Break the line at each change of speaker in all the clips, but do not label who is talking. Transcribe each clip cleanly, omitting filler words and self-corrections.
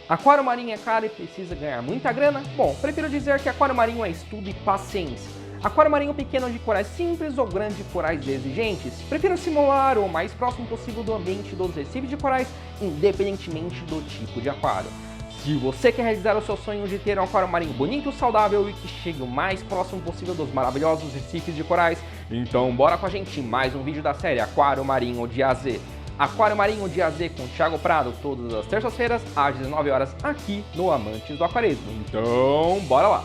Aquário marinho é caro e precisa ganhar muita grana? Bom, prefiro dizer que aquário marinho é estudo e paciência. Aquário marinho pequeno de corais simples ou grande de corais exigentes? Prefiro simular o mais próximo possível do ambiente dos recifes de corais, independentemente do tipo de aquário. Se você quer realizar o seu sonho de ter um aquário marinho bonito, saudável e que chegue o mais próximo possível dos maravilhosos recifes de corais, então bora com a gente em mais um vídeo da série Aquário Marinho de A a Z. Aquário Marinho de A a Z com Thiago Prado, todas as terças-feiras, às 19 horas, aqui no Amantes do Aquarismo. Então, bora lá!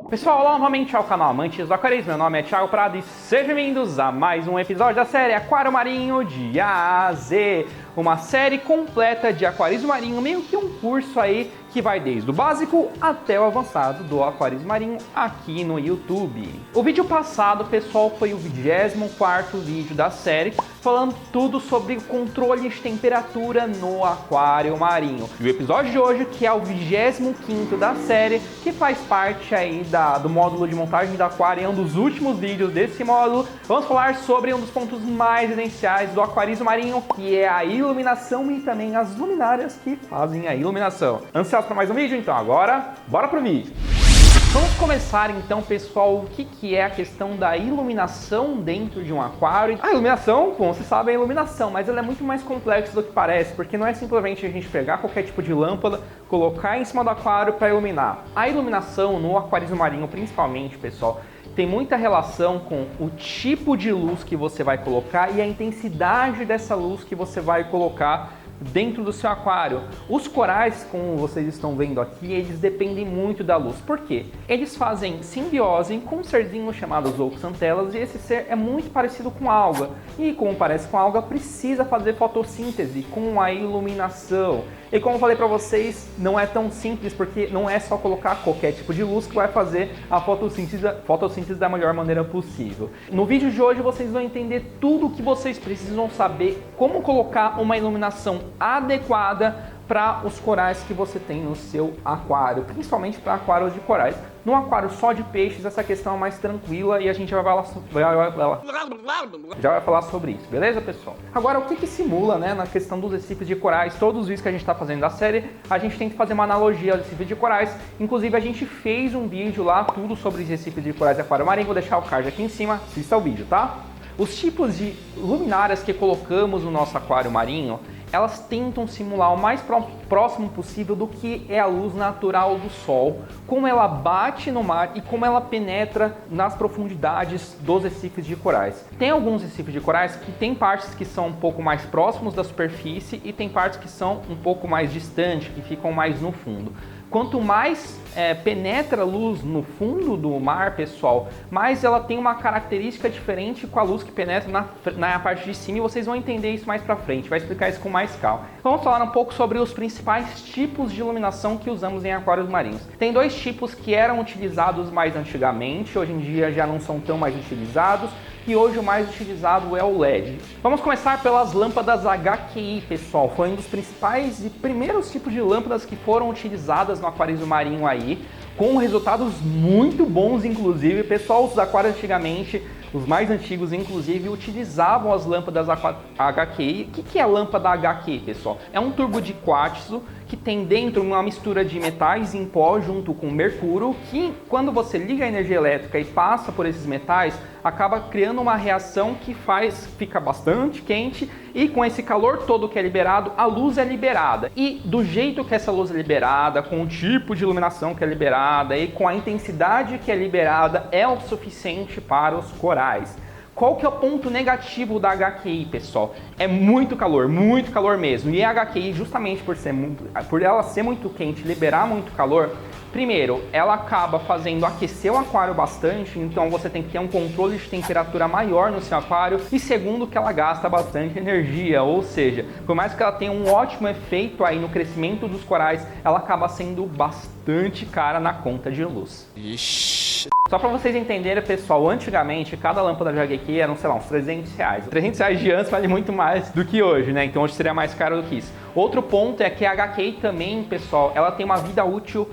Pessoal, olá novamente ao canal Amantes do Aquarismo, meu nome é Thiago Prado e sejam bem-vindos a mais um episódio da série Aquário Marinho de A a Z. Uma série completa de aquarismo marinho, meio que um curso aí que vai desde o básico até o avançado do aquarismo marinho aqui no YouTube. O vídeo passado, pessoal, foi o 24º vídeo da série, falando tudo sobre o controle de temperatura no aquário marinho. E o episódio de hoje, que é o 25º da série, que faz parte aí do módulo de montagem do aquário, é um dos últimos vídeos desse módulo. Vamos falar sobre um dos pontos mais essenciais do aquarismo marinho, que é a iluminação e também as luminárias que fazem a iluminação. Ansioso para mais um vídeo? Então agora, bora pro vídeo! Vamos começar então, pessoal, o que é a questão da iluminação dentro de um aquário. A iluminação, como vocês sabem, é iluminação, mas ela é muito mais complexa do que parece, porque não é simplesmente a gente pegar qualquer tipo de lâmpada, colocar em cima do aquário para iluminar. A iluminação no aquarismo marinho, principalmente, pessoal, tem muita relação com o tipo de luz que você vai colocar e a intensidade dessa luz que você vai colocar dentro do seu aquário. Os corais, como vocês estão vendo aqui, eles dependem muito da luz. Por quê? Eles fazem simbiose com um serzinho chamado zooxantelas e esse ser é muito parecido com alga. E como parece com alga, precisa fazer fotossíntese com a iluminação. E como eu falei para vocês, não é tão simples porque não é só colocar qualquer tipo de luz que vai fazer a fotossíntese da melhor maneira possível. No vídeo de hoje vocês vão entender tudo o que vocês precisam saber, como colocar uma iluminação adequada para os corais que você tem no seu aquário, principalmente para aquários de corais. No aquário só de peixes essa questão é mais tranquila e a gente já vai falar sobre isso, beleza, pessoal? Agora, o que simula, né, na questão dos recifes de corais? Todos os vídeos que a gente está fazendo da série, a gente tem que fazer uma analogia aos recifes de corais. Inclusive, a gente fez um vídeo lá, tudo sobre os recifes de corais e aquário marinho. Vou deixar o card aqui em cima, assista o vídeo, tá? Os tipos de luminárias que colocamos no nosso aquário marinho, elas tentam simular o mais próximo possível do que é a luz natural do sol, como ela bate no mar e como ela penetra nas profundidades dos recifes de corais. Tem alguns recifes de corais que tem partes que são um pouco mais próximos da superfície e tem partes que são um pouco mais distantes, que ficam mais no fundo. Quanto mais penetra a luz no fundo do mar, pessoal, mais ela tem uma característica diferente com a luz que penetra na parte de cima, e vocês vão entender isso mais pra frente, vai explicar isso com mais calma. Vamos falar um pouco sobre os principais tipos de iluminação que usamos em aquários marinhos. Tem dois tipos que eram utilizados mais antigamente, hoje em dia já não são tão mais utilizados, e hoje o mais utilizado é o LED. Vamos começar pelas lâmpadas HQI, pessoal. Foi um dos principais e primeiros tipos de lâmpadas que foram utilizadas no aquarismo marinho aí, com resultados muito bons, inclusive. Pessoal, os aquários antigamente, os mais antigos, inclusive, utilizavam as lâmpadas HQI. O que é a lâmpada HQI, pessoal? É um tubo de quartzo que tem dentro uma mistura de metais em pó junto com mercúrio, que quando você liga a energia elétrica e passa por esses metais, acaba criando uma reação que fica bastante quente, e com esse calor todo que é liberado, a luz é liberada. E do jeito que essa luz é liberada, com o tipo de iluminação que é liberada e com a intensidade que é liberada, é o suficiente para os corais. Qual que é o ponto negativo da HQI, pessoal? É muito calor mesmo. E a HQI, justamente por ela ser muito quente, liberar muito calor, primeiro, ela acaba fazendo aquecer o aquário bastante, então você tem que ter um controle de temperatura maior no seu aquário. E segundo, que ela gasta bastante energia, ou seja, por mais que ela tenha um ótimo efeito aí no crescimento dos corais, ela acaba sendo bastante cara na conta de luz. Ixi. Só para vocês entenderem, pessoal, antigamente cada lâmpada de HQI eram, sei lá, uns 300 reais. 300 reais de antes vale muito mais do que hoje, né? Então hoje seria mais caro do que isso. Outro ponto é que a HQI também, pessoal, ela tem uma vida útil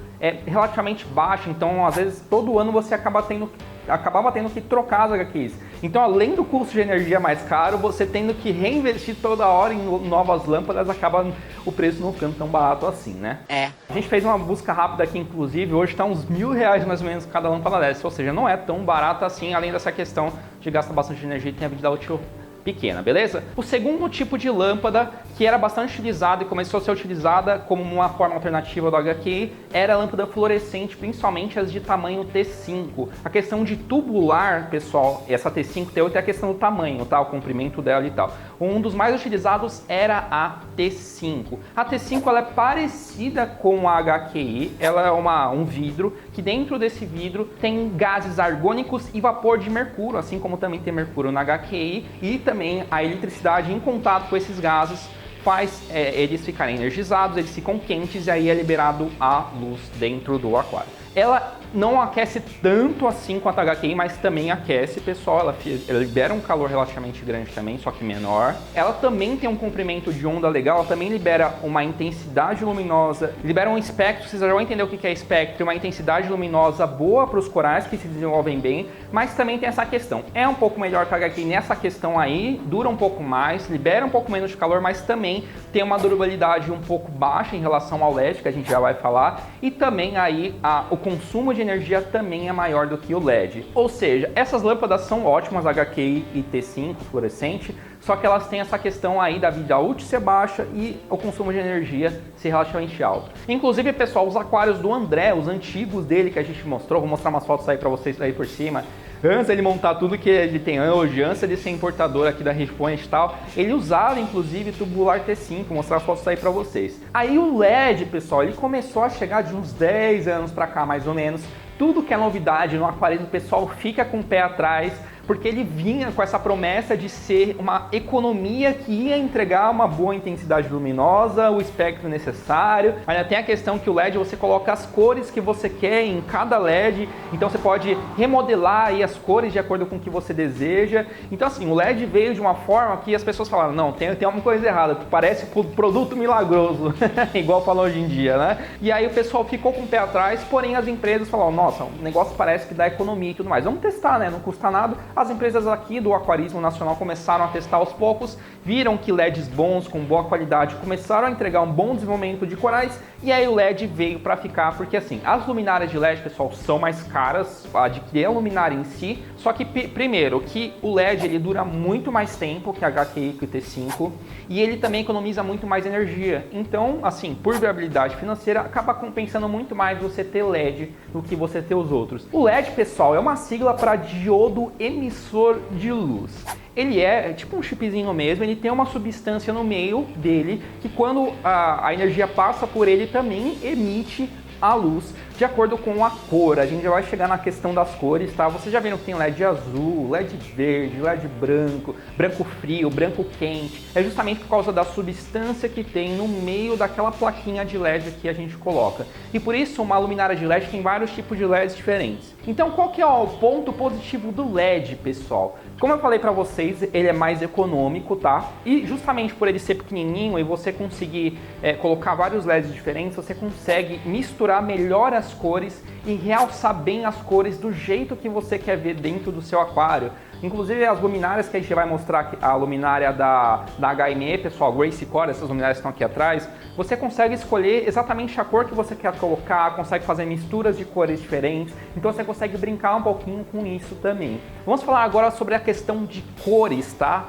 relativamente baixa. Então, às vezes, todo ano você acaba tendo acabava tendo que trocar as HQs. Então, além do custo de energia mais caro, você tendo que reinvestir toda hora em novas lâmpadas, acaba o preço não ficando tão barato assim, né? A gente fez uma busca rápida aqui, inclusive, hoje está uns R$1.000 mais ou menos cada lâmpada dessa, ou seja, não é tão barato assim, além dessa questão de gastar bastante energia e tem a vida útil pequena, beleza? O segundo tipo de lâmpada que era bastante utilizada e começou a ser utilizada como uma forma alternativa do HQI era a lâmpada fluorescente, principalmente as de tamanho T5. A questão de tubular, pessoal, essa T5, T8 é a questão do tamanho, tá? O comprimento dela e tal. Um dos mais utilizados era a T5. A T5 ela é parecida com a HQI, ela é um vidro que dentro desse vidro tem gases argônicos e vapor de mercúrio, assim como também tem mercúrio na HQI, e também a eletricidade em contato com esses gases faz eles ficarem energizados, eles ficam quentes e aí é liberado a luz dentro do aquário. Ela não aquece tanto assim quanto a HQI, mas também aquece, pessoal. Ela libera um calor relativamente grande também, só que menor. Ela também tem um comprimento de onda legal, ela também libera uma intensidade luminosa, libera um espectro, vocês já vão entender o que é espectro, uma intensidade luminosa boa para os corais que se desenvolvem bem, mas também tem essa questão. É um pouco melhor que a HQI nessa questão aí, dura um pouco mais, libera um pouco menos de calor, mas também tem uma durabilidade um pouco baixa em relação ao LED, que a gente já vai falar, e também aí o consumo de energia também é maior do que o LED. Ou seja, essas lâmpadas são ótimas, HQI e T5 fluorescente, só que elas têm essa questão aí da vida útil ser baixa e o consumo de energia ser relativamente alto. Inclusive, pessoal, os aquários do André, os antigos dele que a gente mostrou, vou mostrar umas fotos aí para vocês aí por cima. Antes de ele montar tudo que ele tem hoje, antes de ser importador aqui da Richpoint e tal, ele usava inclusive tubular T5, vou mostrar as fotos aí pra vocês. Aí o LED, pessoal, ele começou a chegar de uns 10 anos pra cá, mais ou menos. Tudo que é novidade no aquarismo, o pessoal fica com o pé atrás, porque ele vinha com essa promessa de ser uma economia que ia entregar uma boa intensidade luminosa, o espectro necessário. Ainda tem a questão que o LED você coloca as cores que você quer em cada LED, então você pode remodelar aí as cores de acordo com o que você deseja. Então assim, o LED veio de uma forma que as pessoas falaram, não, tem alguma coisa errada, parece produto milagroso, igual falam hoje em dia, né? E aí o pessoal ficou com o pé atrás, porém as empresas falaram, nossa, o negócio parece que dá economia e tudo mais, vamos testar, né? Não custa nada. As empresas aqui do aquarismo nacional começaram a testar aos poucos, viram que LEDs bons, com boa qualidade, começaram a entregar um bom desenvolvimento de corais, e aí o LED veio para ficar, porque assim, as luminárias de LED, pessoal, são mais caras, adquirir a luminária em si, só que primeiro, que o LED ele dura muito mais tempo que a HQI, que o T5, e ele também economiza muito mais energia. Então, assim, por viabilidade financeira, acaba compensando muito mais você ter LED do que você ter os outros. O LED, pessoal, é uma sigla para diodo emissor de luz. Ele é tipo um chipzinho mesmo, ele tem uma substância no meio dele que quando a energia passa por ele também emite a luz de acordo com a cor. A gente já vai chegar na questão das cores, tá? Vocês já viram que tem LED azul, LED verde, LED branco, branco frio, branco quente. É justamente por causa da substância que tem no meio daquela plaquinha de LED que a gente coloca. E por isso uma luminária de LED tem vários tipos de LEDs diferentes. Então qual que é o ponto positivo do LED, pessoal? Como eu falei pra vocês, ele é mais econômico, tá? E justamente por ele ser pequenininho e você conseguir colocar vários LEDs diferentes, você consegue misturar melhor as cores e realçar bem as cores do jeito que você quer ver dentro do seu aquário. Inclusive as luminárias que a gente vai mostrar aqui, a luminária da HME, pessoal, Grace Core, essas luminárias que estão aqui atrás, você consegue escolher exatamente a cor que você quer colocar, consegue fazer misturas de cores diferentes, então você consegue brincar um pouquinho com isso também. Vamos falar agora sobre a questão de cores, tá?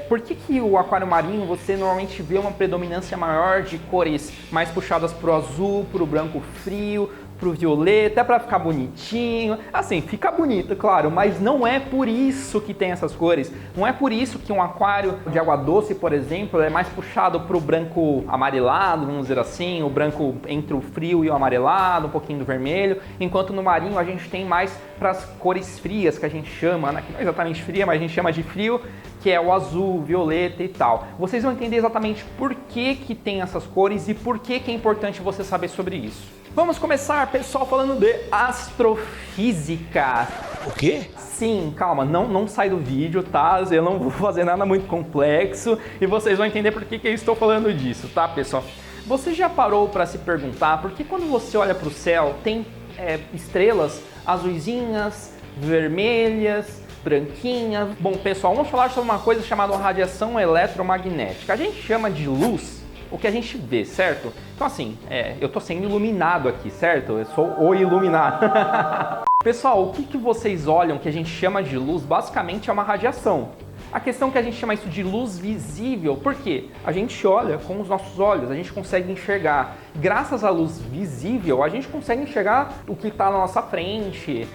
Por que o aquário marinho você normalmente vê uma predominância maior de cores mais puxadas para o azul, para o branco frio, pro violeta, para ficar bonitinho, assim, fica bonito, claro, mas não é por isso que tem essas cores, não é por isso que um aquário de água doce, por exemplo, é mais puxado pro branco amarelado, vamos dizer assim, o branco entre o frio e o amarelado, um pouquinho do vermelho, enquanto no marinho a gente tem mais para as cores frias, que a gente chama, né? Que não é exatamente fria, mas a gente chama de frio, que é o azul, violeta e tal. Vocês vão entender exatamente por que tem essas cores e por que é importante você saber sobre isso. Vamos começar, pessoal, falando de astrofísica.
O quê?
Sim, calma, não sai do vídeo, tá? Eu não vou fazer nada muito complexo e vocês vão entender por que eu estou falando disso, tá, pessoal? Você já parou para se perguntar por que quando você olha para o céu tem estrelas azuisinhas, vermelhas, branquinhas. Bom, pessoal, vamos falar sobre uma coisa chamada radiação eletromagnética. A gente chama de luz o que a gente vê, certo? Então assim, eu tô sendo iluminado aqui, certo? Eu sou o iluminado. Pessoal, o que vocês olham que a gente chama de luz, basicamente é uma radiação. A questão é que a gente chama isso de luz visível, porque a gente olha com os nossos olhos, a gente consegue enxergar. Graças à luz visível, a gente consegue enxergar o que está na nossa frente,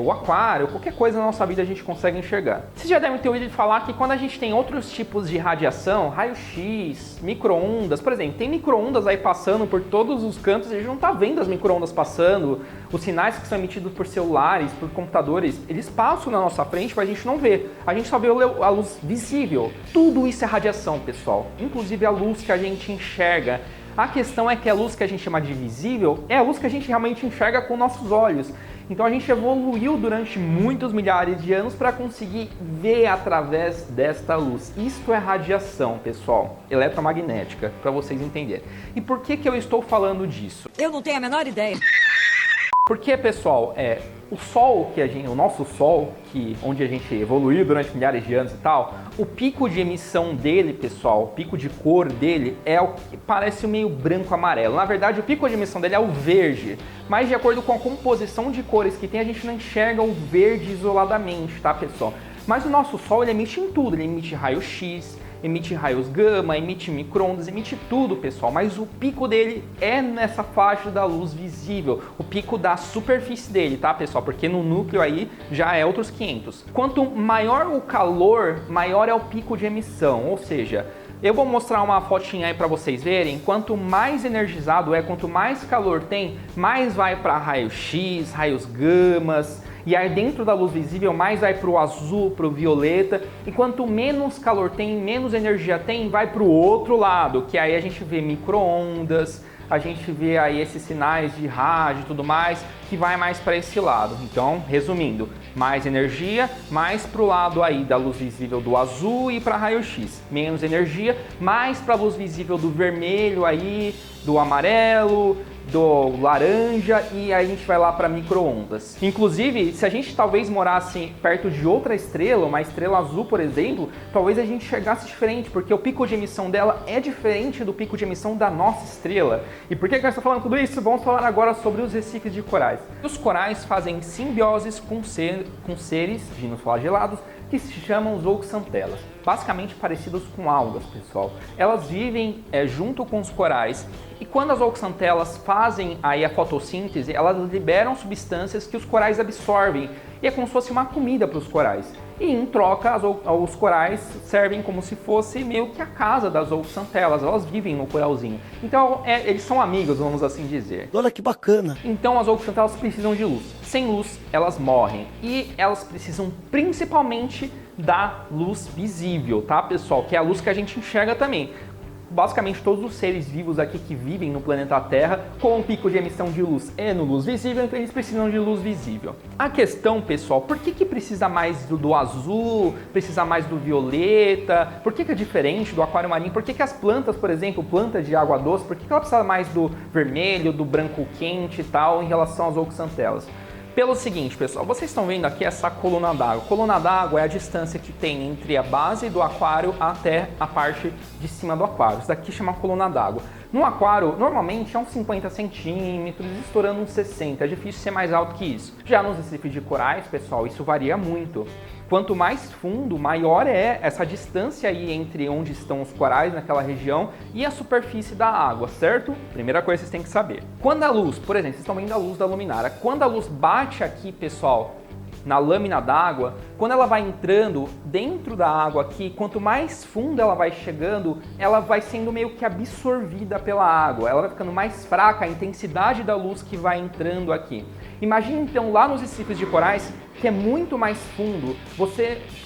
o aquário, qualquer coisa na nossa vida a gente consegue enxergar. Vocês já devem ter ouvido falar que quando a gente tem outros tipos de radiação, raio-x, micro-ondas, por exemplo, tem micro-ondas aí passando por todos os cantos e a gente não está vendo as micro-ondas passando, os sinais que são emitidos por celulares, por computadores, eles passam na nossa frente, mas a gente não vê. A gente só vê a luz visível. Tudo isso é radiação, pessoal, inclusive a luz que a gente enxerga. A questão é que a luz que a gente chama de visível é a luz que a gente realmente enxerga com nossos olhos. Então a gente evoluiu durante muitos milhares de anos para conseguir ver através desta luz. Isto é radiação, pessoal, eletromagnética, para vocês entenderem. E por que eu estou falando disso?
Eu não tenho a menor ideia.
Porque, pessoal, o Sol, o nosso Sol, onde a gente evoluiu durante milhares de anos e tal, o pico de emissão dele, pessoal, o pico de cor dele é o que parece meio branco-amarelo. Na verdade, o pico de emissão dele é o verde, mas de acordo com a composição de cores que tem, a gente não enxerga o verde isoladamente, tá, pessoal? Mas o nosso Sol, ele emite em tudo, ele emite raio-x, emite raios gama, emite micro-ondas, emite tudo, pessoal, mas o pico dele é nessa faixa da luz visível, o pico da superfície dele, tá, pessoal? Porque no núcleo aí já é outros 500. Quanto maior o calor, maior é o pico de emissão, ou seja, eu vou mostrar uma fotinha aí para vocês verem, quanto mais energizado quanto mais calor tem, mais vai para raio-x, raios gamas, e aí dentro da luz visível mais vai para o azul, para o violeta, e quanto menos calor tem, menos energia tem, vai para o outro lado, que aí a gente vê micro-ondas, a gente vê aí esses sinais de rádio e tudo mais, que vai mais para esse lado. Então, resumindo, mais energia, mais para o lado aí da luz visível do azul e para raio-x. Menos energia, mais para a luz visível do vermelho aí, do amarelo, do laranja, e aí a gente vai lá para micro-ondas. Inclusive, se a gente talvez morasse perto de outra estrela, uma estrela azul, por exemplo, talvez a gente enxergasse diferente, porque o pico de emissão dela é diferente do pico de emissão da nossa estrela. E por que eu estou falando tudo isso? Vamos falar agora sobre os recifes de corais. Os corais fazem simbioses com seres dinoflagelados que se chamam zooxantelas, basicamente parecidos com algas, pessoal. Elas vivem junto com os corais, e quando as zooxantelas fazem aí a fotossíntese, elas liberam substâncias que os corais absorvem, e é como se fosse uma comida para os corais. E em troca, os corais servem como se fosse meio que a casa das zooxantelas, elas vivem no coralzinho. Então, eles são amigos, vamos assim dizer.
Olha que bacana!
Então, as zooxantelas precisam de luz. Sem luz, elas morrem. E elas precisam principalmente da luz visível, tá, pessoal? Que é a luz que a gente enxerga também. Basicamente todos os seres vivos aqui que vivem no planeta Terra, com um pico de emissão de luz no luz visível, então eles precisam de luz visível. A questão, pessoal, por que precisa mais do azul, precisa mais do violeta, por que é diferente do aquário marinho, por que as plantas, por exemplo, plantas de água doce, por que ela precisa mais do vermelho, do branco quente e tal, em relação às zooxantelas? Pelo seguinte, pessoal, vocês estão vendo aqui essa coluna d'água. Coluna d'água é a distância que tem entre a base do aquário até a parte de cima do aquário. Isso daqui chama coluna d'água. No aquário, normalmente é uns 50 centímetros, estourando uns 60. É difícil ser mais alto que isso. Já nos recifes de corais, pessoal, isso varia muito. Quanto mais fundo, maior é essa distância aí entre onde estão os corais naquela região e a superfície da água, certo? Primeira coisa que vocês têm que saber. Quando a luz, por exemplo, vocês estão vendo a luz da luminária, quando a luz bate aqui, pessoal, na lâmina d'água, quando ela vai entrando dentro da água aqui, quanto mais fundo ela vai chegando, ela vai sendo meio que absorvida pela água, ela vai ficando mais fraca, a intensidade da luz que vai entrando aqui. Imagine então lá nos recifes de corais, que é muito mais fundo,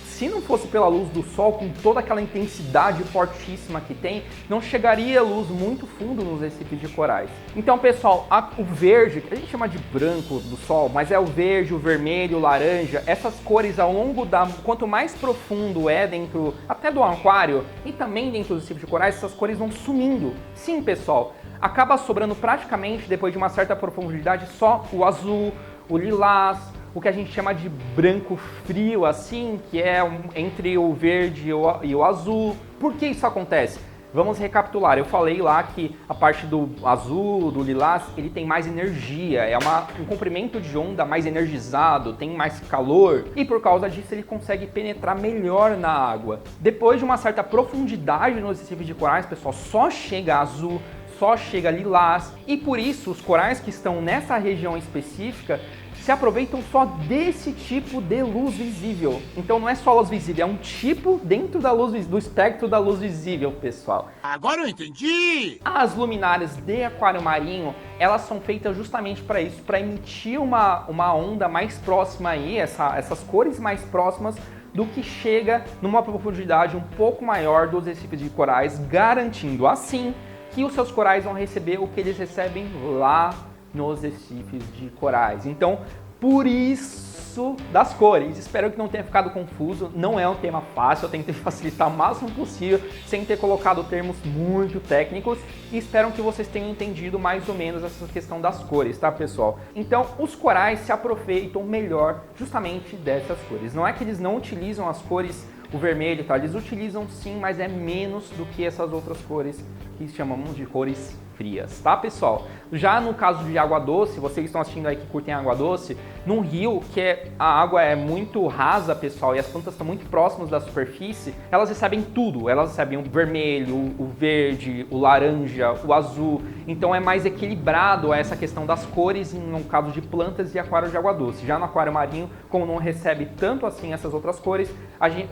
se não fosse pela luz do sol, com toda aquela intensidade fortíssima que tem, não chegaria luz muito fundo nos recifes de corais. Então, pessoal, o verde, que a gente chama de branco do sol, mas é o verde, o vermelho, o laranja, essas cores ao longo quanto mais profundo é dentro, até do aquário, e também dentro dos recifes de corais, essas cores vão sumindo. Sim, pessoal, acaba sobrando praticamente, depois de uma certa profundidade, só o azul, o lilás, o que a gente chama de branco frio, assim, que é entre o verde e o azul. Por que isso acontece? Vamos recapitular, eu falei lá que a parte do azul, do lilás, ele tem mais energia, é um comprimento de onda mais energizado, tem mais calor e por causa disso ele consegue penetrar melhor na água. Depois de uma certa profundidade nos recifes de corais, pessoal, só chega azul, só chega lilás e por isso os corais que estão nessa região específica se aproveitam só desse tipo de luz visível. Então não é só luz visível, é um tipo dentro da luz, do espectro da luz visível, pessoal.
Agora eu entendi!
As luminárias de aquário marinho, elas são feitas justamente para isso, para emitir uma onda mais próxima aí, essas cores mais próximas do que chega numa profundidade um pouco maior dos recifes de corais, garantindo assim que os seus corais vão receber o que eles recebem lá nos recifes de corais. Então, por isso das cores. Espero que não tenha ficado confuso. Não é um tema fácil, eu tentei facilitar o máximo possível, sem ter colocado termos muito técnicos. E espero que vocês tenham entendido mais ou menos essa questão das cores, tá, pessoal? Então, os corais se aproveitam melhor justamente dessas cores. Não é que eles não utilizam as cores, o vermelho, tá? Eles utilizam sim, mas é menos do que essas outras cores que chamamos de cores frias, tá, pessoal? Já no caso de água doce, vocês estão assistindo aí que curtem água doce, num rio que a água é muito rasa, pessoal, e as plantas estão muito próximas da superfície, elas recebem tudo, elas recebem o vermelho, o verde, o laranja, o azul, então é mais equilibrado essa questão das cores no caso de plantas e aquário de água doce. Já no aquário marinho, como não recebe tanto assim essas outras cores,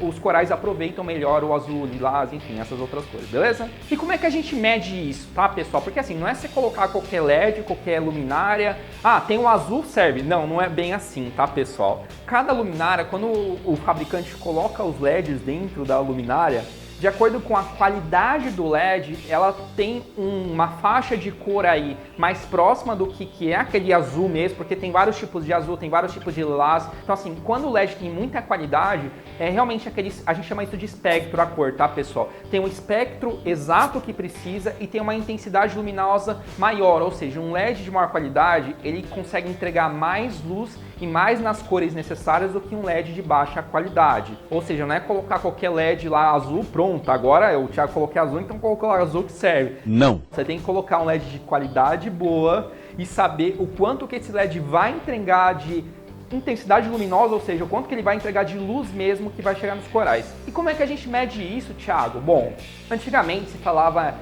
os corais aproveitam melhor o azul, lilás, enfim, essas outras cores, beleza? E como é que a gente mede isso, tá, pessoal? Porque assim, não é você colocar qualquer LED, qualquer luminária, tem um azul, serve. Não, não é bem assim, tá, pessoal? Cada luminária, quando o fabricante coloca os LEDs dentro da luminária, de acordo com a qualidade do LED, ela tem uma faixa de cor aí mais próxima do que é aquele azul mesmo, porque tem vários tipos de azul, tem vários tipos de lilás. Então assim, quando o LED tem muita qualidade, é realmente a gente chama isso de espectro, a cor, tá, pessoal? Tem um espectro exato que precisa e tem uma intensidade luminosa maior, ou seja, um LED de maior qualidade, ele consegue entregar mais luz e mais nas cores necessárias do que um LED de baixa qualidade. Ou seja, não é colocar qualquer LED lá azul, pronto, agora o Thiago coloquei azul, então colocou lá azul que serve.
Não.
Você tem que colocar um LED de qualidade boa e saber o quanto que esse LED vai entregar de intensidade luminosa, ou seja, o quanto que ele vai entregar de luz mesmo que vai chegar nos corais. E como é que a gente mede isso, Thiago? Bom, antigamente se falava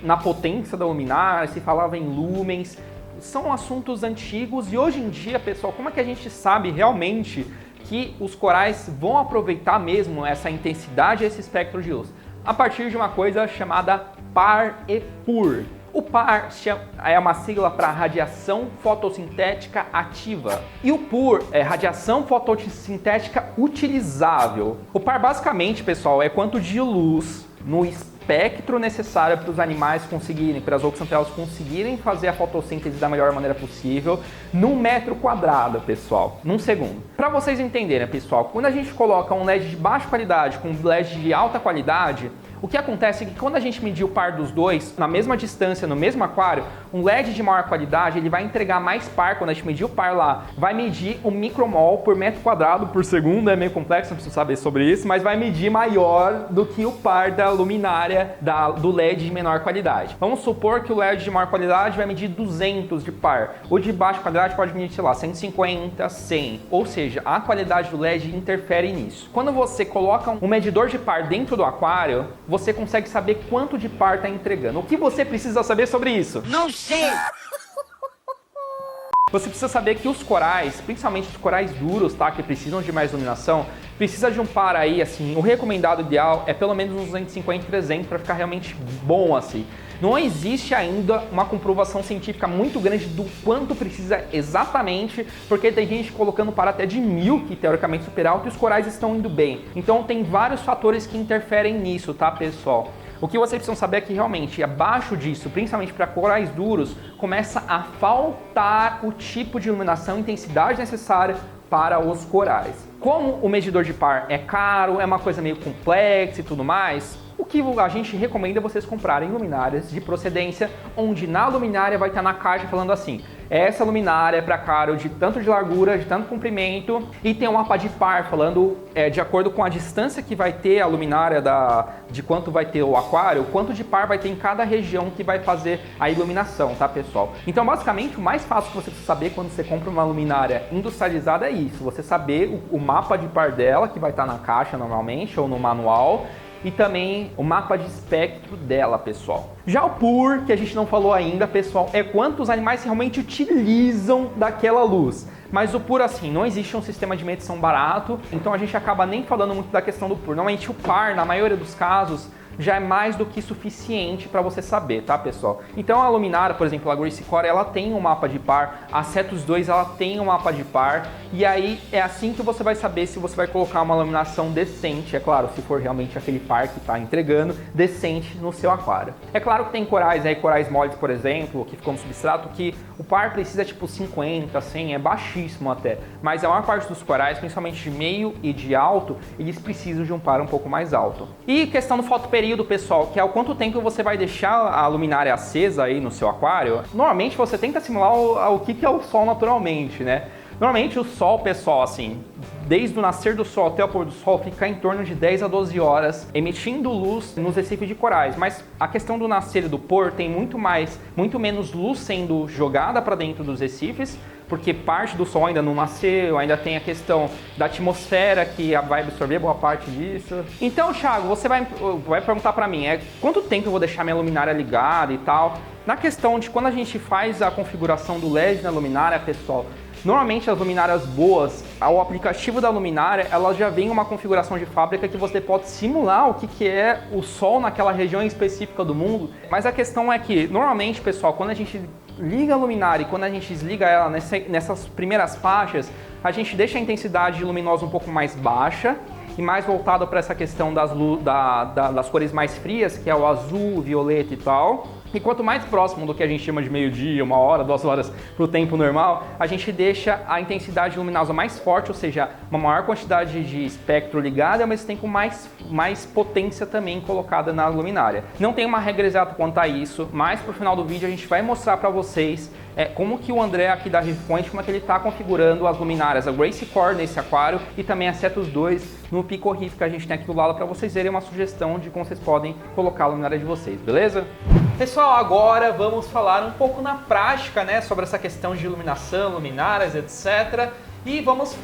na potência da luminária, se falava em lumens, são assuntos antigos e hoje em dia, pessoal, como é que a gente sabe realmente que os corais vão aproveitar mesmo essa intensidade, esse espectro de luz? A partir de uma coisa chamada PAR e PUR. O PAR é uma sigla para radiação fotossintética ativa e o PUR é radiação fotossintética utilizável. O PAR basicamente, pessoal, é quanto de luz no espectro necessário para os animais conseguirem, para as zooxantelas conseguirem fazer a fotossíntese da melhor maneira possível num metro quadrado, pessoal, num segundo. Para vocês entenderem, pessoal, quando a gente coloca um LED de baixa qualidade com um LED de alta qualidade, o que acontece é que quando a gente medir o par dos dois, na mesma distância, no mesmo aquário, um LED de maior qualidade, ele vai entregar mais par, quando a gente medir o par lá, vai medir um micromol por metro quadrado por segundo, é meio complexo, não preciso saber sobre isso, mas vai medir maior do que o par da luminária do LED de menor qualidade. Vamos supor que o LED de maior qualidade vai medir 200 de par, o de baixa qualidade pode medir, sei lá, 150, 100, ou seja, a qualidade do LED interfere nisso. Quando você coloca um medidor de par dentro do aquário, você consegue saber quanto de par está entregando. O que você precisa saber sobre isso?
Não sei!
Você precisa saber que os corais, principalmente os corais duros, tá, que precisam de mais iluminação, precisa de um par aí, assim, o recomendado ideal é pelo menos uns 250, 300 para ficar realmente bom, assim. Não existe ainda uma comprovação científica muito grande do quanto precisa exatamente, porque tem gente colocando par até de 1000, que teoricamente é super alto, e os corais estão indo bem. Então tem vários fatores que interferem nisso, tá, pessoal? O que vocês precisam saber é que realmente abaixo disso, principalmente para corais duros, começa a faltar o tipo de iluminação e intensidade necessária para os corais. Como o medidor de par é caro, é uma coisa meio complexa e tudo mais, o que a gente recomenda é vocês comprarem luminárias de procedência, onde na luminária vai estar na caixa falando assim: essa luminária é para caro de tanto de largura, de tanto comprimento, e tem um mapa de par falando de acordo com a distância que vai ter a luminária de quanto vai ter o aquário, quanto de par vai ter em cada região que vai fazer a iluminação, tá, pessoal? Então, basicamente, o mais fácil que você precisa saber quando você compra uma luminária industrializada é isso: você saber o mapa de par dela, que vai estar na caixa normalmente, ou no manual, e também o mapa de espectro dela, pessoal. Já o PUR, que a gente não falou ainda, pessoal, é quanto os animais realmente utilizam daquela luz. Mas o PUR, assim, não existe um sistema de medição barato, então a gente acaba nem falando muito da questão do PUR. Normalmente o par, na maioria dos casos, já é mais do que suficiente para você saber, tá, pessoal? Então a luminária, por exemplo, a Grace Core, ela tem um mapa de par, a Cetus 2 ela tem um mapa de par, e aí é assim que você vai saber se você vai colocar uma iluminação decente, é claro, se for realmente aquele par que está entregando, decente no seu aquário. É claro que tem corais aí, corais moles, por exemplo, que ficam no substrato, que o par precisa tipo 50, 100, é baixíssimo até, mas a maior parte dos corais, principalmente de meio e de alto, eles precisam de um par um pouco mais alto. E questão do fotoperíodo, pessoal, que é o quanto tempo você vai deixar a luminária acesa aí no seu aquário. Normalmente você tenta simular o que é o sol naturalmente, né? Normalmente o sol, pessoal, assim, desde o nascer do sol até o pôr do sol, fica em torno de 10 a 12 horas emitindo luz nos recifes de corais. Mas a questão do nascer e do pôr tem muito menos luz sendo jogada para dentro dos recifes, porque parte do sol ainda não nasceu, ainda tem a questão da atmosfera que vai absorver boa parte disso. Então, Thiago, você vai perguntar para mim, quanto tempo eu vou deixar minha luminária ligada e tal? Na questão de quando a gente faz a configuração do LED na luminária, pessoal, normalmente as luminárias boas, o aplicativo da luminária, ela já vem uma configuração de fábrica que você pode simular o que é o sol naquela região específica do mundo. Mas a questão é que, normalmente, pessoal, quando a gente liga a luminária e quando a gente desliga ela nessas primeiras faixas, a gente deixa a intensidade luminosa um pouco mais baixa e mais voltada para essa questão das cores mais frias, que é o azul, violeta e tal. E quanto mais próximo do que a gente chama de meio-dia, 1 hora, 2 horas para o tempo normal, a gente deixa a intensidade luminosa mais forte, ou seja, uma maior quantidade de espectro ligado e ao mesmo tempo mais potência também colocada na luminária. Não tem uma regra exata quanto a isso, mas pro final do vídeo a gente vai mostrar para vocês como que o André aqui da RiffPoint, como é que ele está configurando as luminárias, a Grace Core nesse aquário e também a Cetus 2 no Pico Riff que a gente tem aqui do lado, para vocês verem uma sugestão de como vocês podem colocar a luminária de vocês, beleza? Pessoal, agora vamos falar um pouco na prática, né, sobre essa questão de iluminação, luminárias, etc. E vamos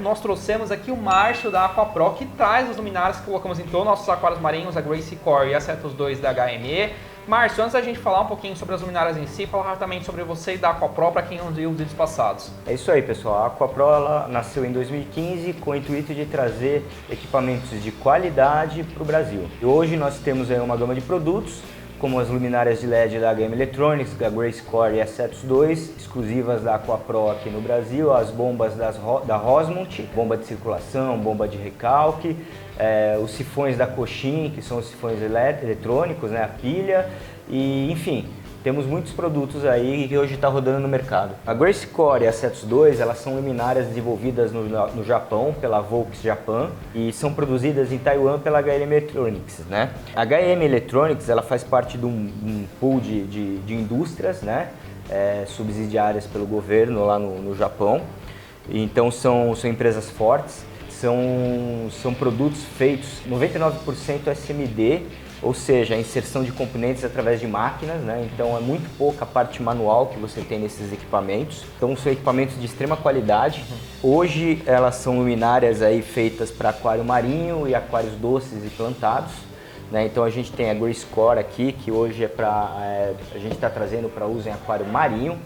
nós trouxemos aqui o Márcio da AquaPro, que traz as luminárias que colocamos em todos os nossos aquários marinhos, a Grace Core e a Cetus 2 da HME. Márcio, antes da gente falar um pouquinho sobre as luminárias em si, falar rapidamente sobre você e da AquaPro para quem não viu os vídeos passados.
É isso aí, pessoal. A AquaPro ela nasceu em 2015 com o intuito de trazer equipamentos de qualidade para o Brasil. E hoje nós temos aí uma gama de produtos, como as luminárias de LED da HM Electronics, da Grace Core e a Cetus 2, exclusivas da AquaPro aqui no Brasil, as bombas da Rosmont, bomba de circulação, bomba de recalque, os sifões da Cochin, que são os sifões eletrônicos, né, a pilha, e enfim, temos muitos produtos aí que hoje está rodando no mercado. A Grace Core e a Cetus 2, elas são luminárias desenvolvidas no Japão, pela Volks Japan, e são produzidas em Taiwan pela HM Electronics, né? A HM Electronics, ela faz parte de um pool de indústrias, né? Subsidiárias pelo governo lá no Japão. Então são empresas fortes, são produtos feitos 99% SMD, ou seja, a inserção de componentes através de máquinas, né? Então é muito pouca parte manual que você tem nesses equipamentos. Então são equipamentos de extrema qualidade. Hoje elas são luminárias aí feitas para aquário marinho e aquários doces e plantados, né? Então a gente tem a Grace Core aqui, que hoje a gente está trazendo para uso em aquário marinho.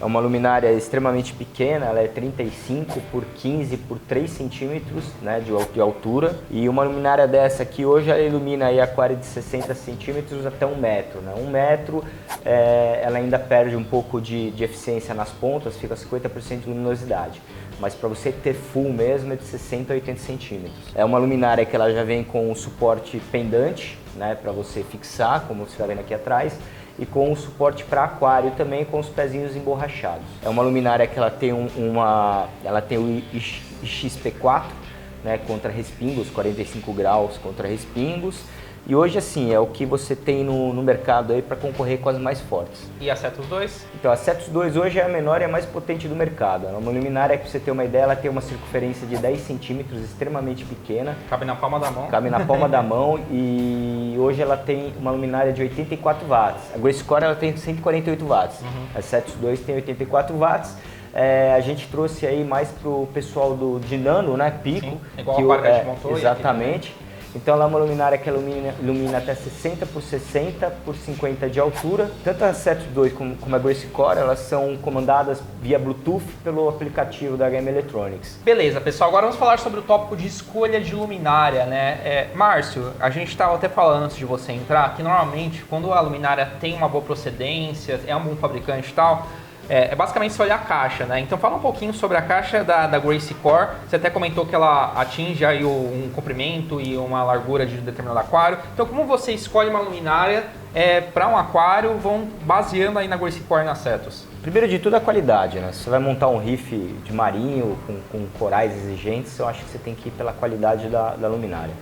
É uma luminária extremamente pequena, ela é 35 por 15 por 3 centímetros, né, de altura. E uma luminária dessa aqui hoje ela ilumina aí aquário de 60 centímetros até 1 metro. Né? 1 metro ela ainda perde um pouco de eficiência nas pontas, fica 50% de luminosidade. Mas para você ter full mesmo é de 60 a 80 centímetros. É uma luminária que ela já vem com um suporte pendante, né, para você fixar, como você está vendo aqui atrás. e com o suporte para aquário também com os pezinhos emborrachados. É uma luminária que ela tem ela tem o XP4, né, contra respingos, 45 graus contra respingos. E hoje, assim, é o que você tem no mercado aí para concorrer com as mais fortes.
E a Cetus 2?
Então, a Cetus 2 hoje é a menor e a mais potente do mercado. Ela é uma luminária que, pra você ter uma ideia, ela tem uma circunferência de 10 centímetros, extremamente pequena.
Cabe na palma da mão.
Cabe na palma da mão e hoje ela tem uma luminária de 84 watts. A Grace Core ela tem 148 watts. A Cetus 2 tem 84 watts. A gente trouxe aí mais pro pessoal de nano, né, Pico.
Sim, igual que a gente montou.
Exatamente. Então ela é uma luminária que ilumina até 60 por 60 por 50 de altura. Tanto a Cetus 2 como a Grace Core, elas são comandadas via Bluetooth pelo aplicativo da HM Electronics.
Beleza, pessoal, agora vamos falar sobre o tópico de escolha de luminária, né? Márcio, a gente estava até falando antes de você entrar que normalmente quando a luminária tem uma boa procedência, é um bom fabricante e tal, basicamente você olhar a caixa, né? Então fala um pouquinho sobre a caixa da Grace Core. Você até comentou que ela atinge aí um comprimento e uma largura de determinado aquário. Então como você escolhe uma luminária para um aquário, vão baseando aí na Grace Core e na Cetus?
Primeiro de tudo a qualidade, né? Se você vai montar um riff de marinho com corais exigentes, eu acho que você tem que ir pela qualidade da luminária.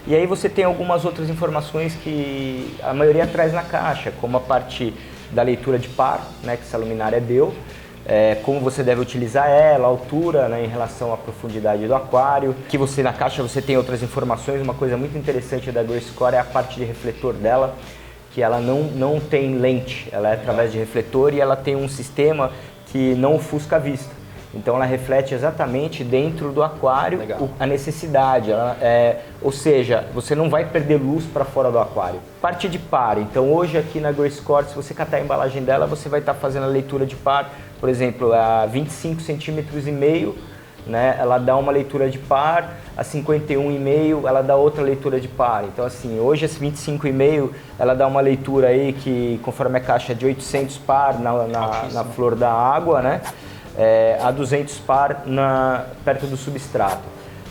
E aí você tem algumas outras informações que a maioria traz na caixa, como a parte da leitura de par, né, que essa luminária deu, como você deve utilizar ela, a altura, né, em relação à profundidade do aquário. Que você na caixa você tem outras informações. Uma coisa muito interessante da Grace Core é a parte de refletor dela, que ela não tem lente, ela é através de refletor e ela tem um sistema que não ofusca a vista. Então ela reflete exatamente dentro do aquário a necessidade, ou seja, você não vai perder luz para fora do aquário. Parte de par, então hoje aqui na Grace Core, se você catar a embalagem dela, você vai estar fazendo a leitura de par, por exemplo, a 25 centímetros e meio, né, ela dá uma leitura de par, a 51,5 ela dá outra leitura de par. Então assim, hoje esse 25,5 ela dá uma leitura aí que conforme a caixa de 800 par na flor da água, né? A 200 par perto do substrato.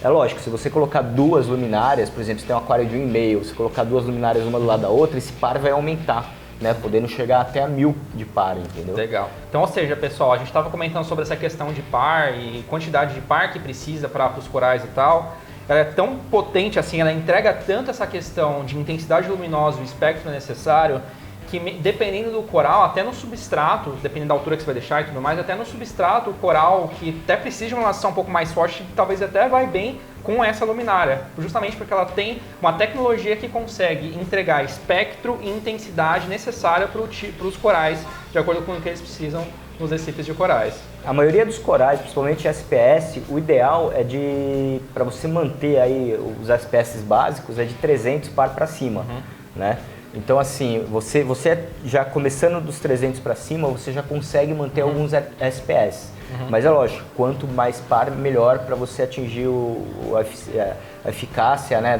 É lógico, se você colocar duas luminárias, por exemplo, se tem um aquário de 1,5, você colocar duas luminárias uma do lado da outra, esse par vai aumentar, né, podendo chegar até a 1000 de par, entendeu?
Legal. Então, ou seja, pessoal, a gente estava comentando sobre essa questão de par e quantidade de par que precisa para os corais e tal. Ela é tão potente assim, ela entrega tanto essa questão de intensidade luminosa, o espectro necessário, que dependendo do coral, até no substrato, dependendo da altura que você vai deixar e tudo mais, até no substrato, o coral que até precisa de uma iluminação um pouco mais forte, talvez até vai bem com essa luminária, justamente porque ela tem uma tecnologia que consegue entregar espectro e intensidade necessária para os corais, de acordo com o que eles precisam nos recifes de corais.
A maioria dos corais, principalmente SPS, o ideal é para você manter aí os SPS básicos, é de 300 par para cima, né? Então assim, você já começando dos 300 para cima, você já consegue manter alguns SPS. Mas é lógico, quanto mais par, melhor para você atingir a eficácia, né,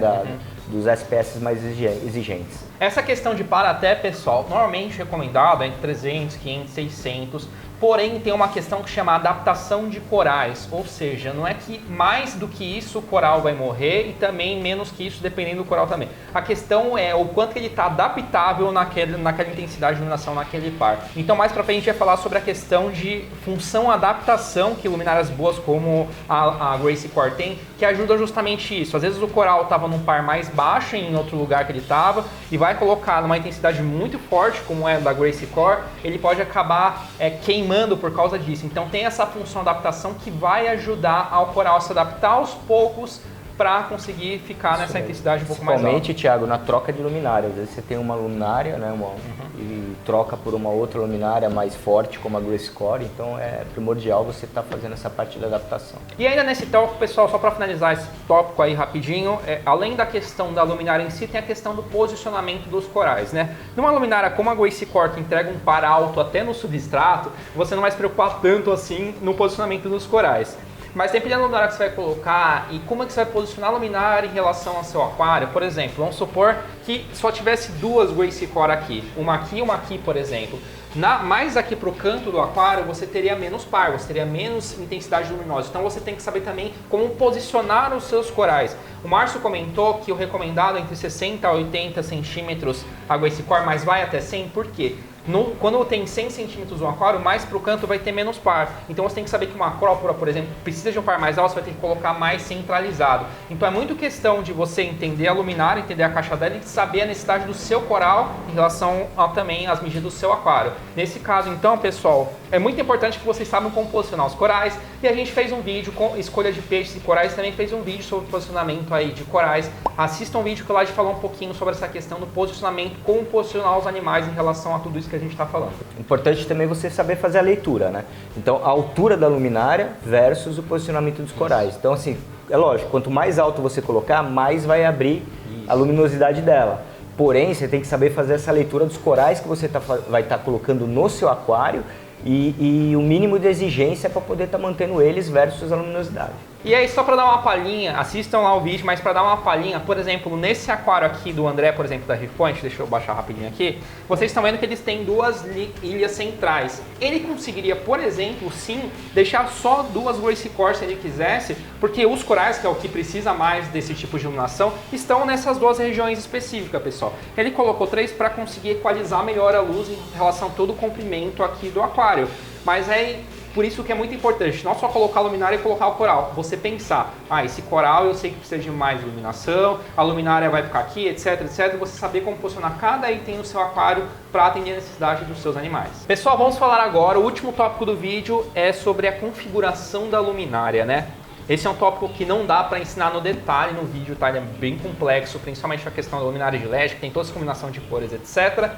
dos SPS mais exigentes.
Essa questão de par até, pessoal, normalmente recomendado é entre 300, 500, 600, porém tem uma questão que chama adaptação de corais, ou seja, não é que mais do que isso o coral vai morrer e também menos que isso dependendo do coral também. A questão é o quanto ele está adaptável naquela intensidade de iluminação, naquele par. Então mais pra frente a gente vai falar sobre a questão de função adaptação que luminárias boas como a Grace Core tem, que ajuda justamente isso. Às vezes o coral estava num par mais baixo em outro lugar que ele estava e vai colocar numa intensidade muito forte, como é da Grace Core, ele pode acabar queimando por causa disso. Então tem essa função de adaptação que vai ajudar ao coral a se adaptar aos poucos para conseguir ficar nessa intensidade um pouco mais alta.
Principalmente, Thiago, na troca de luminária. Às vezes você tem uma luminária, né, e troca por uma outra luminária mais forte, como a Grace Core, então é primordial você estar fazendo essa parte da adaptação.
E ainda nesse tópico, pessoal, só para finalizar esse tópico aí rapidinho, além da questão da luminária em si, tem a questão do posicionamento dos corais, né? Numa luminária como a Grace Core, que entrega um par alto até no substrato, você não vai se preocupar tanto assim no posicionamento dos corais. Mas dependendo da luminária que você vai colocar e como é que você vai posicionar a luminária em relação ao seu aquário, por exemplo, vamos supor que só tivesse duas Grace Core aqui, uma aqui e uma aqui, por exemplo. Mais aqui para o canto do aquário você teria menos par, você teria menos intensidade luminosa. Então você tem que saber também como posicionar os seus corais. O Márcio comentou que o recomendado é entre 60 a 80 centímetros a Grace Core, mas vai até 100, por quê? Quando tem 100 centímetros no aquário, mais para o canto vai ter menos par. Então você tem que saber que uma acrópora, por exemplo, precisa de um par mais alto, você vai ter que colocar mais centralizado. Então é muito questão de você entender a luminária, entender a caixa dela e saber a necessidade do seu coral em relação também às medidas do seu aquário. Nesse caso, então, pessoal, é muito importante que vocês saibam como posicionar os corais. E a gente fez um vídeo com escolha de peixes e corais, também fez um vídeo sobre posicionamento aí de corais. Assista um vídeo que lá a gente falou um pouquinho sobre essa questão do posicionamento, como posicionar os animais em relação a tudo isso que a gente está falando.
Importante também você saber fazer a leitura, né? Então, a altura da luminária versus o posicionamento dos corais. Então, assim, é lógico, quanto mais alto você colocar, mais vai abrir a luminosidade dela. Porém, você tem que saber fazer essa leitura dos corais que você vai estar colocando no seu aquário e o mínimo de exigência para poder estar mantendo eles versus a luminosidade.
E aí, só para dar uma palhinha, assistam lá o vídeo, mas para dar uma palhinha, por exemplo, nesse aquário aqui do André, por exemplo, da Reef Point, deixa eu baixar rapidinho aqui, vocês estão vendo que eles têm duas ilhas centrais. Ele conseguiria, por exemplo, sim, deixar só duas Grace Core se ele quisesse, porque os corais, que é o que precisa mais desse tipo de iluminação, estão nessas duas regiões específicas, pessoal. Ele colocou 3 para conseguir equalizar melhor a luz em relação a todo o comprimento aqui do aquário. Mas é por isso que é muito importante, não só colocar a luminária e colocar o coral, você pensar, esse coral eu sei que precisa de mais iluminação, a luminária vai ficar aqui, etc, etc, você saber como posicionar cada item no seu aquário para atender a necessidade dos seus animais. Pessoal, vamos falar agora, o último tópico do vídeo é sobre a configuração da luminária, né? Esse é um tópico que não dá para ensinar no detalhe no vídeo, tá? Ele é bem complexo, principalmente a questão da luminária de LED, que tem toda essa combinação de cores, etc.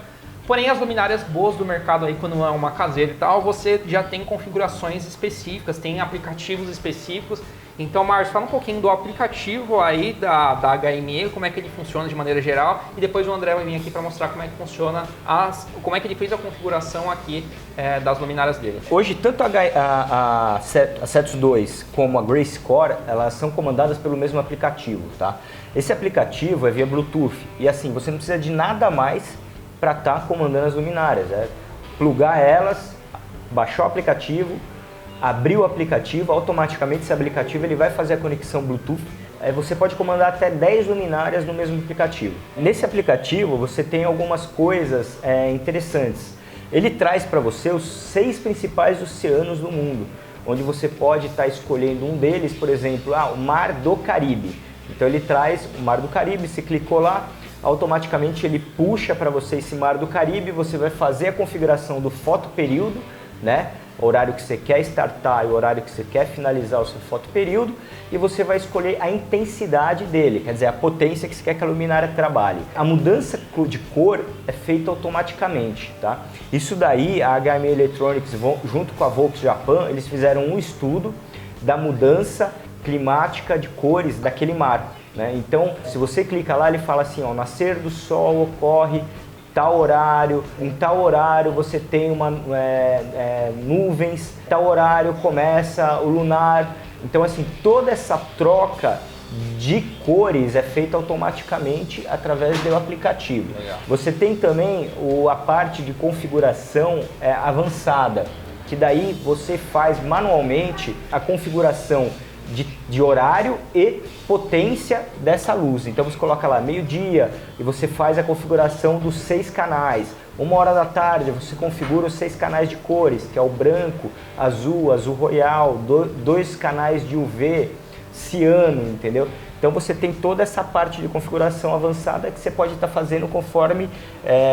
Porém, as luminárias boas do mercado aí, quando é uma caseira e tal, você já tem configurações específicas, tem aplicativos específicos. Então, Márcio, fala um pouquinho do aplicativo aí da HME, como é que ele funciona de maneira geral, e depois o André vai vir aqui para mostrar como é que funciona, como é que ele fez a configuração aqui das luminárias dele.
Hoje, tanto a Cetus 2 como a Grace Core, elas são comandadas pelo mesmo aplicativo, tá? Esse aplicativo é via Bluetooth, e assim, você não precisa de nada mais para estar comandando as luminárias, plugar elas, baixar o aplicativo, abrir o aplicativo, automaticamente esse aplicativo ele vai fazer a conexão Bluetooth, você pode comandar até 10 luminárias no mesmo aplicativo. Nesse aplicativo você tem algumas coisas interessantes, ele traz para você os 6 principais oceanos do mundo, onde você pode estar escolhendo um deles, por exemplo, o Mar do Caribe. Então ele traz o Mar do Caribe, você clicou lá, automaticamente ele puxa para você esse Mar do Caribe, você vai fazer a configuração do fotoperíodo, né? O horário que você quer startar e o horário que você quer finalizar o seu fotoperíodo, e você vai escolher a intensidade dele, quer dizer, a potência que você quer que a luminária trabalhe. A mudança de cor é feita automaticamente, tá? Isso daí, a HME Electronics, junto com a Volks Japan, eles fizeram um estudo da mudança climática de cores daquele mar. Então, se você clica lá, ele fala assim, o nascer do sol ocorre tal horário, em tal horário você tem nuvens, tal horário começa o lunar. Então, assim, toda essa troca de cores é feita automaticamente através do aplicativo. Legal. Você tem também a parte de configuração avançada, que daí você faz manualmente a configuração de horário e potência dessa luz. Então você coloca lá meio-dia e você faz a configuração dos 6 canais. 1h da tarde você configura os 6 canais de cores, que é o branco, azul, azul royal, 2 canais de UV, ciano, entendeu? Então você tem toda essa parte de configuração avançada que você pode estar fazendo conforme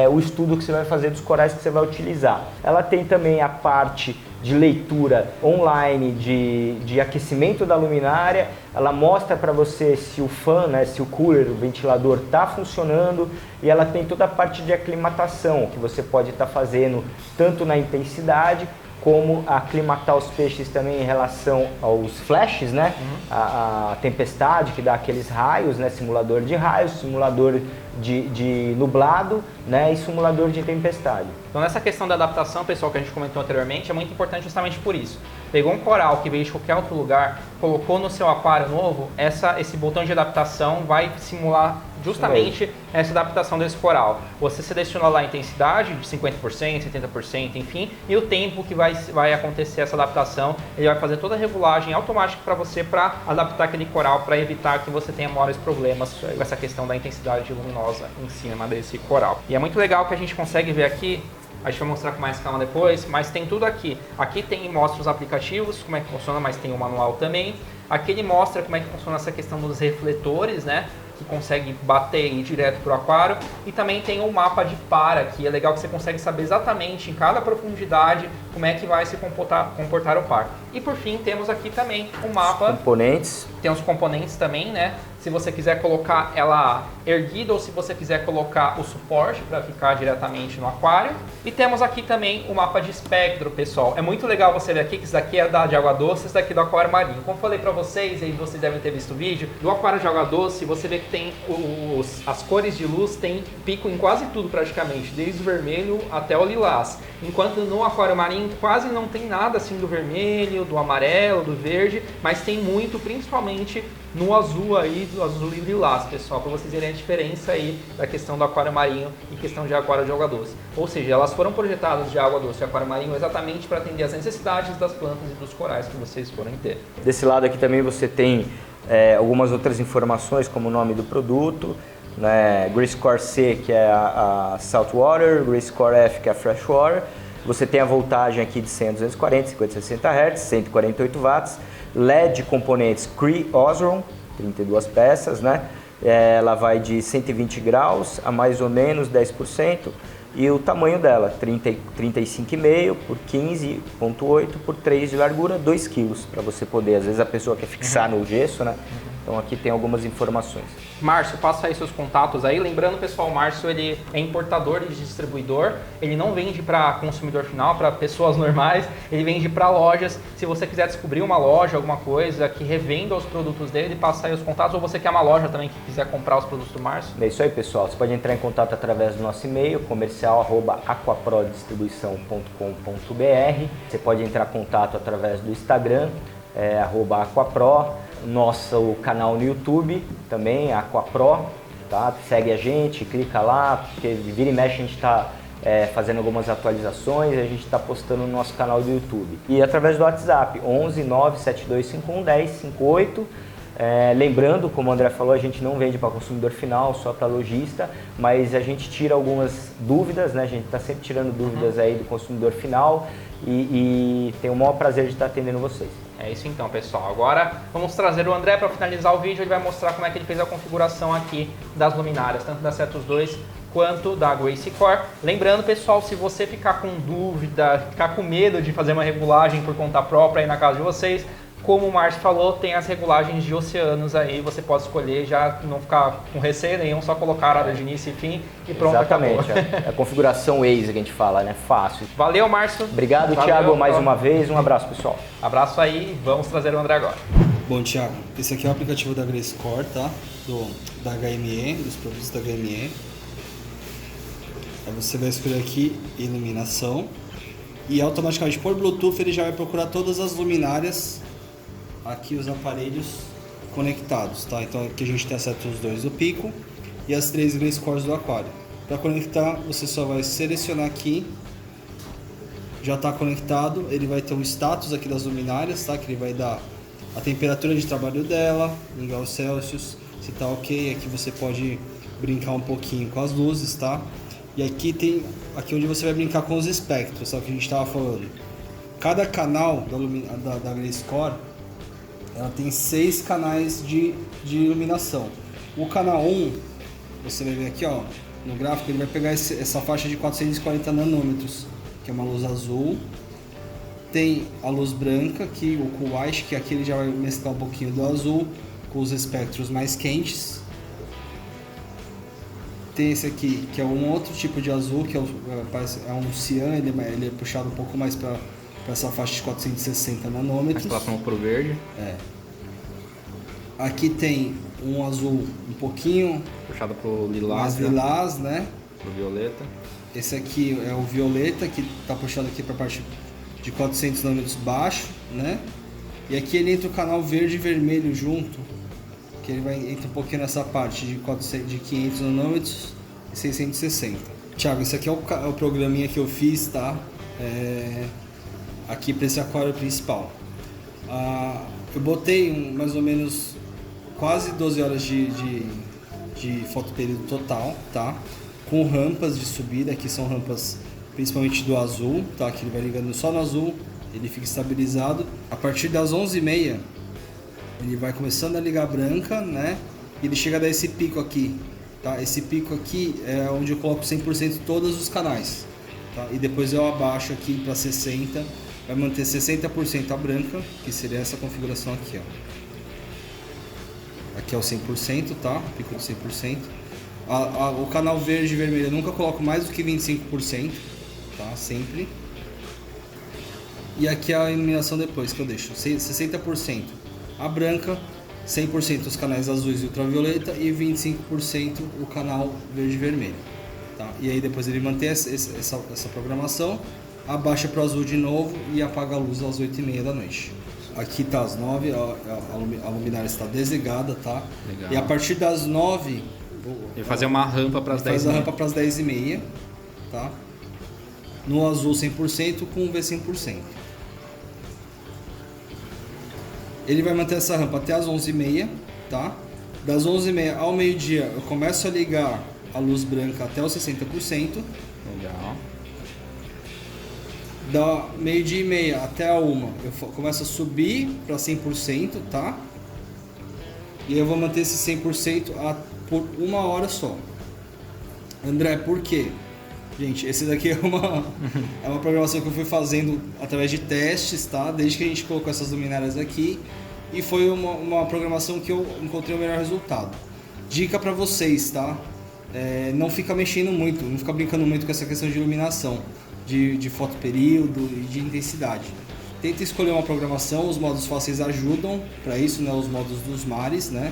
o estudo que você vai fazer dos corais que você vai utilizar. Ela tem também a parte de leitura online, de aquecimento da luminária. Ela mostra para você se o fan, se o cooler, o ventilador está funcionando, e ela tem toda a parte de aclimatação que você pode estar fazendo tanto na intensidade como aclimatar os peixes também em relação aos flashes, né? A tempestade, que dá aqueles raios, né? Simulador de raios, simulador de nublado, né? E simulador de tempestade.
Então nessa questão da adaptação, pessoal, que a gente comentou anteriormente, é muito importante justamente por isso. Pegou um coral que veio de qualquer outro lugar, colocou no seu aquário novo, esse botão de adaptação vai simular justamente essa adaptação desse coral. Você seleciona lá a intensidade de 50%, 70%, enfim, e o tempo que vai acontecer essa adaptação. Ele vai fazer toda a regulagem automática para você, para adaptar aquele coral, para evitar que você tenha maiores problemas com essa questão da intensidade luminosa em cima desse coral. E é muito legal que a gente consegue ver aqui a gente vai mostrar com mais calma depois, mas tem tudo aqui. Aqui mostra os aplicativos, como é que funciona, mas tem o manual também. Aqui ele mostra como é que funciona essa questão dos refletores, né? Que consegue bater e ir direto para o aquário. E também tem um mapa de para, que é legal que você consegue saber exatamente em cada profundidade como é que vai se comportar o par. E por fim temos aqui também um mapa.
Componentes.
Tem os componentes também, né? Se você quiser colocar ela erguida ou se você quiser colocar o suporte para ficar diretamente no aquário. E temos aqui também o mapa de espectro, pessoal. É muito legal você ver aqui que isso daqui é de água doce, isso daqui é do aquário marinho. Como falei para vocês, e vocês devem ter visto o vídeo, do aquário de água doce você vê que tem as cores de luz, tem pico em quase tudo praticamente, desde o vermelho até o lilás. Enquanto no aquário marinho quase não tem nada assim do vermelho, do amarelo, do verde, mas tem muito, principalmente no azul aí, do azul e lilás, pessoal, para vocês verem a diferença aí da questão do aquário marinho e questão de aquário de água doce. Ou seja, elas foram projetadas de água doce e aquário marinho exatamente para atender as necessidades das plantas e dos corais que vocês forem ter.
Desse lado aqui também você tem algumas outras informações, como o nome do produto, né? Gracecore C, que é a Saltwater, Gracecore F, que é a Freshwater. Você tem a voltagem aqui de 100 a 240, 50 a 60 Hz, 148 watts, LED componentes Cree Osram, 32 peças, né? Ela vai de 120 graus a mais ou menos 10%. E o tamanho dela, 35,5 por 15,8 por 3 de largura, 2 kg, para você poder, às vezes a pessoa quer fixar no gesso, né? Então aqui tem algumas informações.
Márcio, passa aí seus contatos aí. Lembrando, pessoal, o Márcio ele é importador e distribuidor. Ele não vende para consumidor final, para pessoas normais. Ele vende para lojas. Se você quiser descobrir uma loja, alguma coisa que revenda os produtos dele, passa aí os contatos. Ou você quer uma loja também que quiser comprar os produtos do Márcio.
É isso aí, pessoal. Você pode entrar em contato através do nosso e-mail, comercial@aquaproddistribuição.com.br. Você pode entrar em contato através do Instagram, @aquapro. Nosso canal no YouTube também, Aquapro, tá? Segue a gente, clica lá, porque vira e mexe a gente está fazendo algumas atualizações e a gente está postando no nosso canal do YouTube. E através do WhatsApp, 11 97251 1058. Lembrando, como o André falou, a gente não vende para consumidor final, só para lojista, mas a gente tira algumas dúvidas, né? A gente está sempre tirando dúvidas aí do consumidor final e tem o maior prazer de estar atendendo vocês.
É isso então, pessoal. Agora vamos trazer o André para finalizar o vídeo. Ele vai mostrar como é que ele fez a configuração aqui das luminárias, tanto da Cetus 2 quanto da Gracecore. Lembrando, pessoal, se você ficar com dúvida, ficar com medo de fazer uma regulagem por conta própria aí na casa de vocês, como o Márcio falou, tem as regulagens de oceanos aí, você pode escolher, já não ficar com receio nenhum, só colocar a área de início e fim e pronto,
exatamente,
acabou.
A configuração Waze que a gente fala, né? Fácil.
Valeu, Márcio.
Obrigado, Thiago, mais uma vez. Um abraço, pessoal.
Abraço aí, vamos trazer o André agora.
Bom, Thiago, esse aqui é o aplicativo da Gracecore, tá? Da HME, dos produtos da HME. Aí você vai escolher aqui iluminação e automaticamente por Bluetooth ele já vai procurar todas as luminárias, aqui os aparelhos conectados, tá? Então aqui a gente tem a Cetus 2 do Pico e as 3 Gracecores do Aquário. Para conectar, você só vai selecionar aqui, já está conectado, ele vai ter o status aqui das luminárias, tá? Que ele vai dar a temperatura de trabalho dela, em graus Celsius, se tá ok. Aqui você pode brincar um pouquinho com as luzes, tá? E aqui tem onde você vai brincar com os espectros, sabe o que a gente estava falando. Cada canal da Gracecore, ela tem 6 canais de iluminação. O canal 1, você vai ver aqui, ó, no gráfico, ele vai pegar essa faixa de 440 nanômetros, que é uma luz azul. Tem a luz branca, que o Cool White, que aqui ele já vai mesclar um pouquinho do azul com os espectros mais quentes. Tem esse aqui, que é um outro tipo de azul, que é um cian, ele é puxado um pouco mais para essa faixa de 460 nanômetros.
Mais próximo pro verde.
Aqui tem um azul um pouquinho
puxado pro lilás,
mais lilás, né?
Pro violeta.
Esse aqui é o violeta, que está puxado aqui para a parte de 400 nanômetros baixo, né? E aqui ele entra o canal verde e vermelho junto, que ele vai entrar um pouquinho nessa parte de 500 nanômetros e 660. Thiago, esse aqui é o programinha que eu fiz, tá? Aqui para esse aquário principal. Eu botei mais ou menos quase 12 horas de fotoperíodo total, tá? Com rampas de subida, aqui são rampas principalmente do azul, tá? Que ele vai ligando só no azul, ele fica estabilizado. A partir das 11h30, ele vai começando a ligar a branca, né? E ele chega a dar esse pico aqui, tá? Esse pico aqui é onde eu coloco 100% todos os canais, tá? E depois eu abaixo aqui para 60%, vai manter 60% a branca, que seria essa configuração aqui, ó. Aqui é o 100%, tá? Pico de 100%. O canal verde e vermelho eu nunca coloco mais do que 25%, tá? Sempre. E aqui é a iluminação depois que eu deixo 60% a branca, 100% os canais azuis e ultravioleta e 25% o canal verde e vermelho, tá? E aí depois ele mantém essa programação, abaixa para o azul de novo e apaga a luz às 8h30 da noite. Aqui tá às 9, a luminária está desligada, tá?
Legal.
E a partir das 9...
Ele fazer uma rampa para as 10h30.
Faz a rampa para as 10h30, tá? No azul 100% com o V 100%. Ele vai manter essa rampa até as 11h30, tá? Das 11h30 ao meio-dia eu começo a ligar a luz branca até os 60%.
Legal.
Da meio-dia e meia até a 1 eu começo a subir para 100%, tá? E eu vou manter esse 100% por 1 hora só. André, por quê? Gente, esse daqui é uma programação que eu fui fazendo através de testes, tá? Desde que a gente colocou essas luminárias aqui. E foi uma programação que eu encontrei o melhor resultado. Dica para vocês, tá? Não fica mexendo muito, não fica brincando muito com essa questão de iluminação, de fotoperíodo e de intensidade. Tenta escolher uma programação, os modos fáceis ajudam para isso, né? Os modos dos mares, né?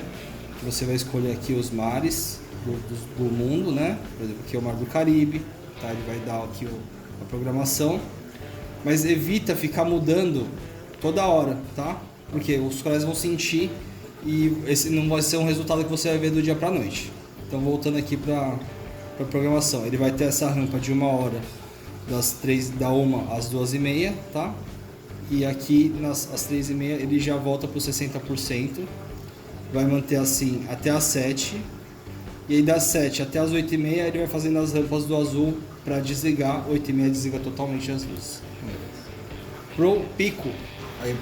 Você vai escolher aqui os mares do mundo, né? Por exemplo, aqui é o Mar do Caribe, tá? Ele vai dar aqui a programação, mas evita ficar mudando toda hora, tá? Porque os colegas vão sentir e esse não vai ser um resultado que você vai ver do dia para noite. Então, voltando aqui para a programação, ele vai ter essa rampa de 1 hora, da 1 às 2h30, tá? E aqui às 3h30 ele já volta para os 60%, vai manter assim até às 7h, e aí das 7 até as 8h30 ele vai fazendo as rampas do azul para desligar, 8h30 desliga totalmente as luzes. Pro pico, aí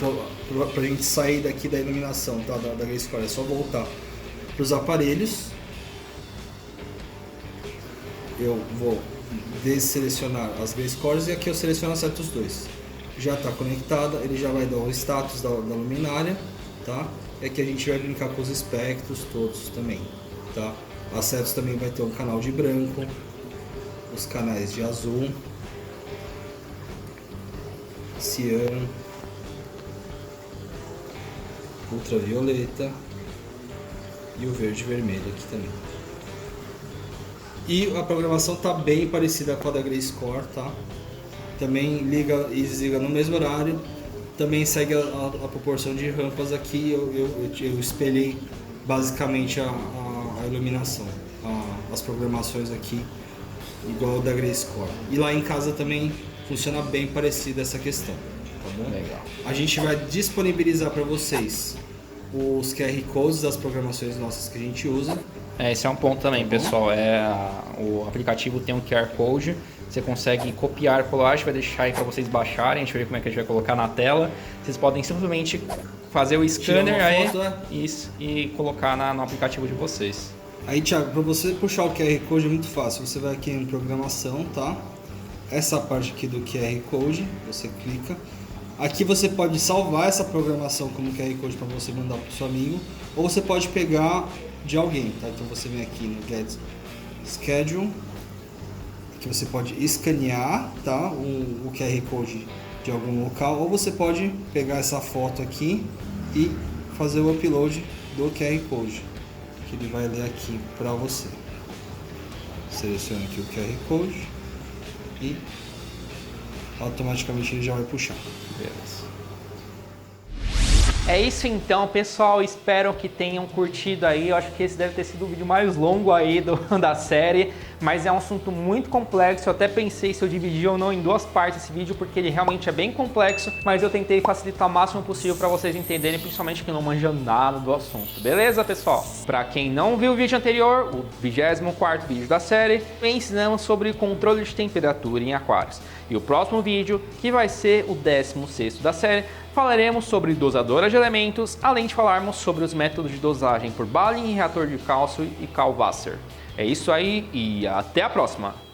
pra gente sair daqui da iluminação, tá, da Grayscore, é só voltar para os aparelhos. Eu vou desselecionar as Grayscores e aqui eu seleciono certos dois. Já está conectada, ele já vai dar o status da luminária, tá? E aqui a gente vai brincar com os espectros todos também, tá? As setas também vai ter um canal de branco, os canais de azul, ciano, ultravioleta e o verde e vermelho aqui também. E a programação está bem parecida com a da Grayscore, tá? Também liga e desliga no mesmo horário. Também segue a proporção de rampas aqui. Eu espelhei basicamente a iluminação, as programações aqui, igual a da Grayscore. E lá em casa também funciona bem parecido essa questão, tá bom?
Legal.
A gente vai disponibilizar para vocês os QR Codes das programações nossas que a gente usa.
Esse é um ponto também, pessoal. O aplicativo tem um QR Code. Você consegue copiar, colar, a gente vai deixar aí para vocês baixarem, a gente vai ver como é que a gente vai colocar na tela. Vocês podem simplesmente fazer o scanner aí, isso, e colocar no aplicativo de vocês.
Aí, Thiago, para você puxar o QR Code é muito fácil. Você vai aqui em programação, tá? Essa parte aqui do QR Code, você clica. Aqui você pode salvar essa programação como QR Code para você mandar para o seu amigo, ou você pode pegar de alguém, tá? Então você vem aqui no Get Schedule, que você pode escanear, tá? O QR Code de algum local, ou você pode pegar essa foto aqui e fazer o upload do QR Code, que ele vai ler aqui para você. Seleciona aqui o QR Code e automaticamente ele já vai puxar.
Beleza.
É isso então, pessoal. Espero que tenham curtido aí. Eu acho que esse deve ter sido o vídeo mais longo aí da série. mas é um assunto muito complexo. Eu até pensei se eu dividir ou não em duas partes esse vídeo, porque ele realmente é bem complexo, mas eu tentei facilitar o máximo possível para vocês entenderem, principalmente que não manjam nada do assunto. Beleza, pessoal? Para quem não viu o vídeo anterior, o 24º vídeo da série, ensinamos sobre controle de temperatura em aquários. E o próximo vídeo, que vai ser o 16º da série, falaremos sobre dosadora de elementos, além de falarmos sobre os métodos de dosagem por Balin e reator de cálcio e Kalwasser. É isso aí e até a próxima!